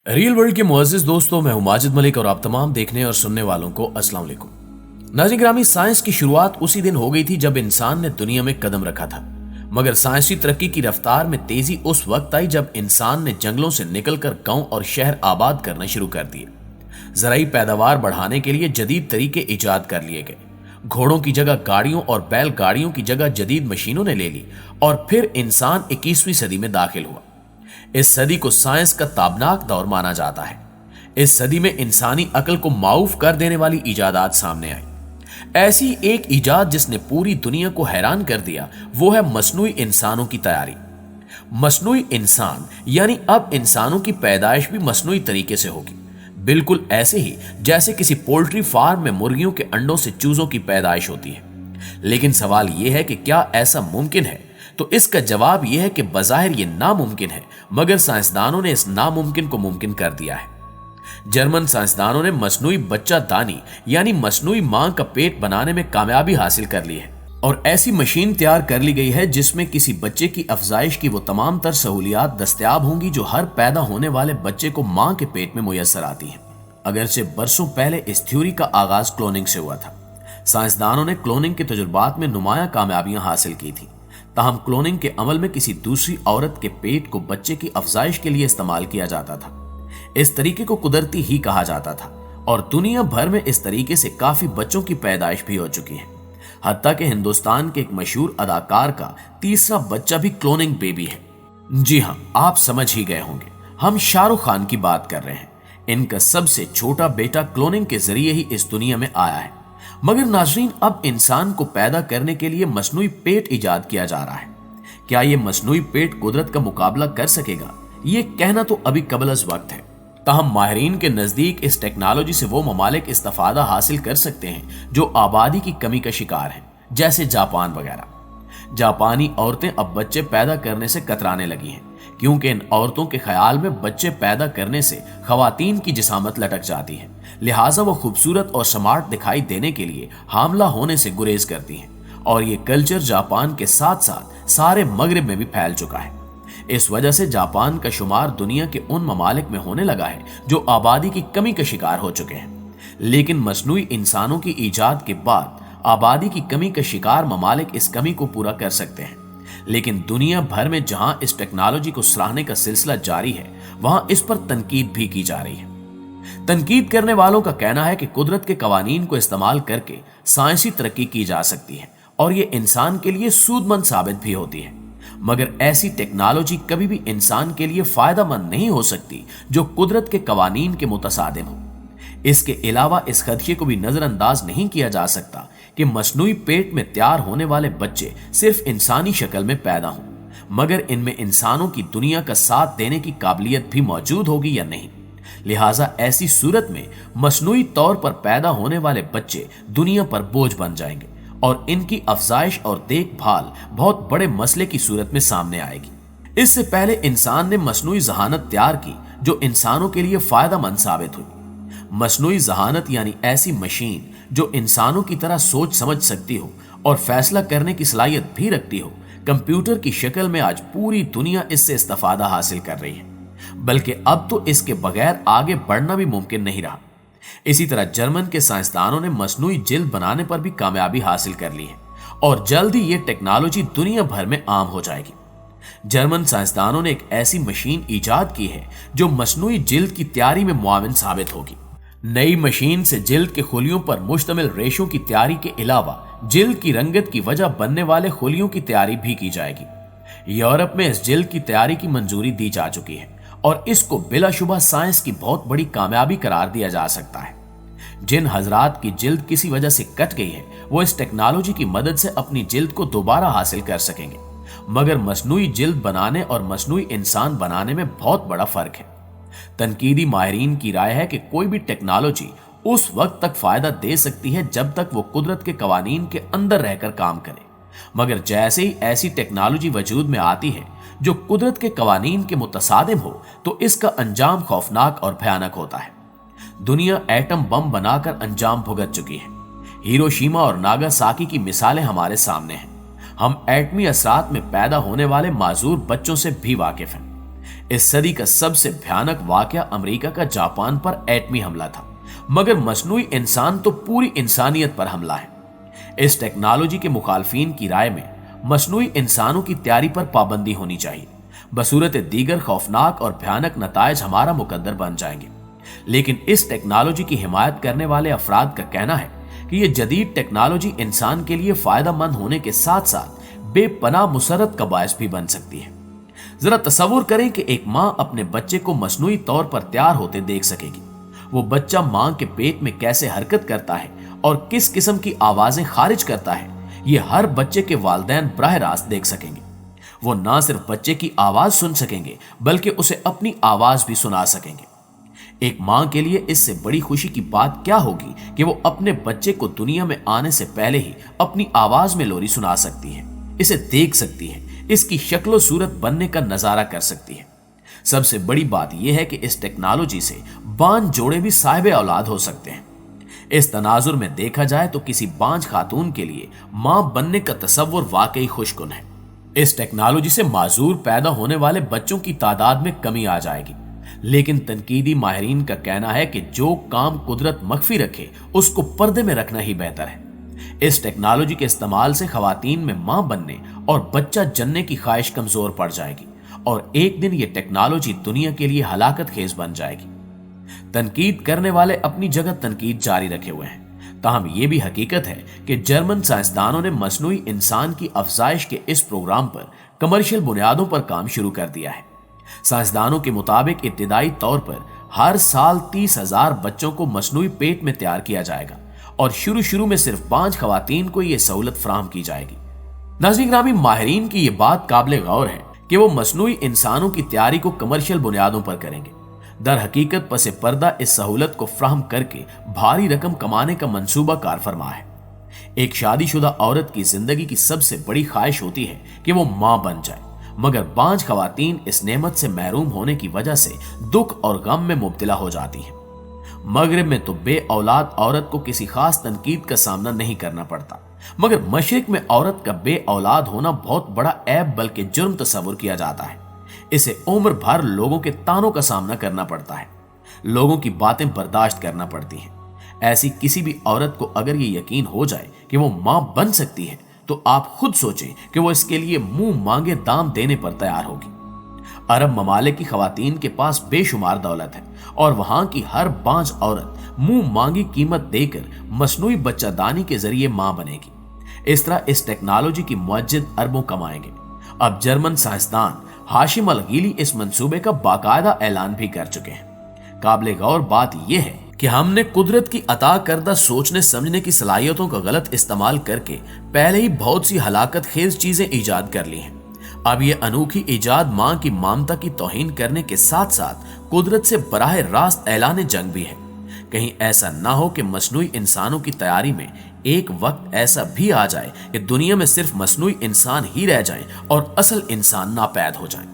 Real world के मुअज़्ज़िज़ दोस्तों, मैं हूं माजिद मलिक और आप तमाम देखने और सुनने वालों को अस्सलाम वालेकुम। नाज़रीन ग्रामी, साइंस की शुरुआत उसी दिन हो गई थी जब इंसान ने दुनिया में कदम रखा था। मगर साइंसी तरक्की की रफ्तार में तेजी उस वक्त आई जब इंसान ने जंगलों से निकलकर गांव और शहर आबाद करना शुरू कर दिए। ज़राई पैदावार बढ़ाने के लिए जदीद तरीके इजाद कर लिए गए। घोड़ों की जगह गाड़ियों और बैलगाड़ियों की जगह जदीद मशीनों ने ले ली और फिर इंसान 21वीं सदी में दाखिल हुआ। इस सदी को साइंस का ताबनाक दौर माना जाता है। इस सदी में इंसानी अक्ल को माऊफ कर देने वाली इजादात सामने आई। ऐसी एक इजाद जिसने पूरी दुनिया को हैरान कर दिया, वो है मसनूई इंसानों की तैयारी। मसनूई इंसान यानी अब इंसानों की पैदाइश भी मसनूई तरीके से होगी, बिल्कुल ऐसे ही जैसे किसी पोल्ट्री फार्म में मुर्गियों के अंडों से चूजों की पैदाइश होती है। लेकिन सवाल यह है कि क्या ऐसा मुमकिन है? तो इसका जवाब यह है कि बज़ाहिर ये नामुमकिन है, मगर साइंसदानों ने इस नामुमकिन को मुमकिन कर दिया है। जर्मन साइंसदानों ने मसनूई बच्चा दानी यानी मसनूई मां का पेट बनाने में कामयाबी हासिल कर ली है और ऐसी मशीन तैयार कर ली गई है जिसमें किसी बच्चे की अफजाइश की वो तमाम तर सहूलियात दस्तयाब होंगी जो हर पैदा होने वाले बच्चे को मां के पेट में मुयस्सर आती हैं। अगरचे बरसों पहले इस थ्योरी का आगाज क्लोनिंग से हुआ था। साइंसदानों ने क्लोनिंग के तजुर्बात में नुमाया कामयाबियां हासिल की थी। ताहम क्लोनिंग के अमल में किसी दूसरी औरत के पेट को बच्चे की अफजाइश के लिए इस्तेमाल किया जाता था। इस तरीके को कुदरती ही कहा जाता था और दुनिया भर में इस तरीके से काफी बच्चों की पैदाइश भी हो चुकी है। हत्ता कि हिंदुस्तान के एक मशहूर अदाकार का तीसरा बच्चा भी क्लोनिंग बेबी है। जी हाँ, आप समझ ही गए होंगे, हम शाहरुख खान की बात कर रहे हैं। इनका सबसे छोटा बेटा क्लोनिंग के जरिए ही इस दुनिया में आया है। मगर नाज़रीन, अब इंसान को पैदा करने के लिए मसनूई पेट इजाद किया जा रहा है। क्या यह मसनूई पेट कुदरत का मुकाबला कर सकेगा? ये कहना तो अभी कबल अज़ वक्त है। ताहम माहिरीन के नजदीक इस टेक्नोलॉजी से वो ममालिक इस्तिफादा हासिल कर सकते हैं जो आबादी की कमी का शिकार हैं, जैसे जापान वगैरह। जापानी औरतें अब बच्चे पैदा करने से कतराने लगी हैं क्योंकि इन औरतों के ख्याल में बच्चे पैदा करने से खवातीन की जिसामत लटक जाती है, लिहाजा वो खूबसूरत और स्मार्ट दिखाई देने के लिए हामला होने से गुरेज करती हैं। और ये कल्चर जापान के साथ साथ सारे मगरिब में भी फैल चुका है। इस वजह से जापान का शुमार दुनिया के उन ममालिक में होने लगा है जो आबादी की कमी का शिकार हो चुके हैं। लेकिन मसनूई इंसानों की ईजाद के बाद आबादी की कमी का शिकार ममालिक इस कमी को पूरा कर सकते हैं। लेकिन दुनिया भर में जहां इस टेक्नोलॉजी को सराहने का सिलसिला जारी है, वहां इस पर तनकीद भी की जा रही है। तनकीद करने वालों का कहना है कि कुदरत के कवानीन को इस्तेमाल करके साइंसी तरक्की की जा सकती है और ये इंसान के लिए सूदमंद साबित भी होती है। मगर ऐसी टेक्नोलॉजी कभी भी इंसान के लिए फायदेमंद नहीं हो सकती जो कुदरत के कवानीन के मुतसादिम हो। इसके अलावा इस खदशे को भी नजरअंदाज नहीं किया जा सकता कि मसनूई पेट में तैयार होने वाले बच्चे सिर्फ इंसानी शक्ल में पैदा हों, मगर इनमें इंसानों की दुनिया का साथ देने की काबिलियत भी मौजूद होगी या नहीं। लिहाजा ऐसी सूरत में मसनूई तौर पर पैदा होने वाले बच्चे दुनिया पर बोझ बन जाएंगे और इनकी अफजाइश और देखभाल बहुत बड़े मसले की सूरत में सामने आएगी। इससे पहले इंसान ने मसनूई जहानत तैयार की जो इंसानों के लिए फायदेमंद साबित हुई। मसनूई जहानत यानी ऐसी मशीन जो इंसानों की तरह सोच समझ सकती हो और फैसला करने की सलाहियत भी रखती हो, कंप्यूटर की शक्ल में आज पूरी दुनिया इससे इस्तिफादा हासिल कर रही है। बल्कि अब तो इसके बगैर आगे बढ़ना भी मुमकिन नहीं रहा। इसी तरह जर्मन के साइंसदानों ने मसनूई जिल्द बनाने पर भी कामयाबी हासिल कर ली है और जल्द ही ये टेक्नोलॉजी दुनिया भर में आम हो जाएगी। जर्मन साइंसदानों ने एक ऐसी मशीन इजाद की है जो मसनूई जिल्द की तैयारी में मुआविन साबित होगी। नई मशीन से जिल्द के खुलियों पर मुश्तमिल रेशों की तैयारी के अलावा जिल्द की रंगत की वजह बनने वाले खुलियों की तैयारी भी की जाएगी। यूरोप में इस जिल्द की तैयारी की मंजूरी दी जा चुकी है और इसको बिलाशुबा साइंस की बहुत बड़ी कामयाबी करार दिया जा सकता है। जिन हजरात की जिल्द किसी वजह से कट गई है, वो इस टेक्नोलॉजी की मदद से अपनी जिल्द को दोबारा हासिल कर सकेंगे। मगर मसनूई जिल्द बनाने और मसनूई इंसान बनाने में बहुत बड़ा फर्क है। तनकीदी माहिरीन की राय है कि कोई भी टेक्नोलॉजी उस वक्त तक फायदा दे सकती है जब तक वो कुदरत के कवानीन के अंदर रहकर काम करे, मगर जैसे ही ऐसी टेक्नोलॉजी वजूद में आती है जो कुदरत के कवानीन के मुतसादिम हो, तो इसका अंजाम खौफनाक और भयानक होता है। दुनिया एटम बम बनाकर अंजाम भुगत चुकी है। हिरोशिमा और नागासाकी की मिसालें हमारे सामने हैं। हम एटमी असरात में पैदा होने वाले माजूर बच्चों से भी वाकिफ हैं। इस सदी का सबसे भयानक वाकया अमेरिका का जापान पर एटमी हमला था, मगर मसनूई इंसान तो पूरी इंसानियत पर हमला है। इस टेक्नोलॉजी के मुखालफिन की राय में मसनूई इंसानों की तैयारी पर पाबंदी होनी चाहिए, बसूरत दीगर खौफनाक और भयानक नतायज हमारा मुकद्दर बन जाएंगे। लेकिन इस टेक्नोलॉजी की हिमायत करने वाले अफराद का कहना है कि यह जदीद टेक्नोलॉजी इंसान के लिए फायदेमंद होने के साथ साथ बेपनाह मुसरत का बायस भी बन सकती है। जरा तसव्वुर करें कि एक माँ अपने बच्चे को मसनूई तौर पर तैयार होते देख सकेगी। वो बच्चा माँ के पेट में कैसे हरकत करता है और किस किस्म की आवाजें खारिज करता है, ये हर बच्चे के वालिदैन बराह रास्त देख सकेंगे। वो ना सिर्फ बच्चे की आवाज सुन सकेंगे बल्कि उसे अपनी आवाज भी सुना सकेंगे। एक मां के लिए इससे बड़ी खुशी की बात क्या होगी कि वो अपने बच्चे को दुनिया में आने से पहले ही अपनी आवाज में लोरी सुना सकती है, इसे देख सकती है, इसकी शक्लो सूरत बनने का नजारा कर सकती है। सबसे बड़ी बात यह है कि इस टेक्नोलॉजी से बांझ जोड़े भी साहिब औलाद हो सकते हैं। इस तनाजुर में देखा जाए तो किसी बांझ खातून के लिए मां बनने का तसव्वुर वाकई खुशकुन है। इस टेक्नोलॉजी से माजूर पैदा होने वाले बच्चों की तादाद में कमी आ जाएगी, लेकिन तनकीदी माहिरीन का कहना है कि जो काम कुदरत मख्फी रखे उसको पर्दे में रखना ही बेहतर है। इस टेक्नोलॉजी के इस्तेमाल से खवातीन में मां बनने और बच्चा जनने की ख्वाहिश कमजोर पड़ जाएगी और एक दिन ये टेक्नोलॉजी दुनिया के लिए हलाकत खेज बन जाएगी। तनकीद करने वाले अपनी जगह तनकीद जारी रखे हुए हैं, ताहम यह भी हकीकत है कि जर्मन साइंसदानों ने मसनूई इंसान की अफजाइश के इस प्रोग्राम पर कमर्शियल बुनियादों पर काम शुरू कर दिया है। साइंसदानों के मुताबिक इब्तिदाई तौर पर हर साल 30,000 बच्चों को मसनूई पेट में तैयार किया जाएगा और शुरू में सिर्फ 5 खवातीन को यह सहूलत फराहम की जाएगी। नाज़रीन ग्रामी, माहिरीन की यह बात काबिल गौर है कि वो मसनूई इंसानों की तैयारी को कमर्शियल बुनियादों पर करेंगे। दर हकीकत पसे पर्दा इस सहूलत को फ्राहम करके भारी रकम कमाने का मंसूबा कार फरमा है। एक शादीशुदा औरत की जिंदगी की सबसे बड़ी ख्वाहिश होती है कि वो मां बन जाए, मगर बांझ खवातीन इस नेमत से महरूम होने की वजह से दुख और गम में मुब्तला हो जाती हैं। मगरिब में तो बे औलाद औरत को किसी खास तनकीद का सामना नहीं करना पड़ता, मगर मशरिक में औरत का बे औलाद होना बहुत बड़ा ऐब बल्कि जुर्म तस्वुर किया जाता है। इसे उम्र भर लोगों के तानों का सामना करना पड़ता है, लोगों की बातें बर्दाश्त करना पड़ती हैं। ऐसी किसी भी औरत को अगर ये यकीन हो जाए कि वो मां बन सकती है तो आप खुद सोचें कि वो इसके लिए मुंह मांगे दाम देने पर तैयार होगी। अरब ममालिक की खवातीन के पास बेशुमार दौलत है और वहां की हर बांझ औरत मुंह मांगी कीमत देकर मसनूई बच्चादानी के जरिए मां बनेगी। इस तरह इस टेक्नोलॉजी की मुअज्जिद अरबों कमाएंगे। अब जर्मन साइंसदान हाशिम अल-गीली इस मंसूबे का बाकायदा ऐलान भी कर चुके हैं। काबिल गौर बात यह है कि हमने कुदरत की अता करदा सोचने समझने की सलाहियतों का गलत इस्तेमाल करके पहले ही बहुत सी हलाकत खेज चीजें ईजाद कर ली हैं। अब ये अनोखी ईजाद मां की ममता की तौहीन करने के साथ साथ कुदरत से बराह रास्त ऐलान जंग भी है। कहीं ऐसा ना हो कि मसनूई इंसानों की तैयारी में एक वक्त ऐसा भी आ जाए कि दुनिया में सिर्फ मसनूई इंसान ही रह जाएं और असल इंसान नापैद हो जाएं।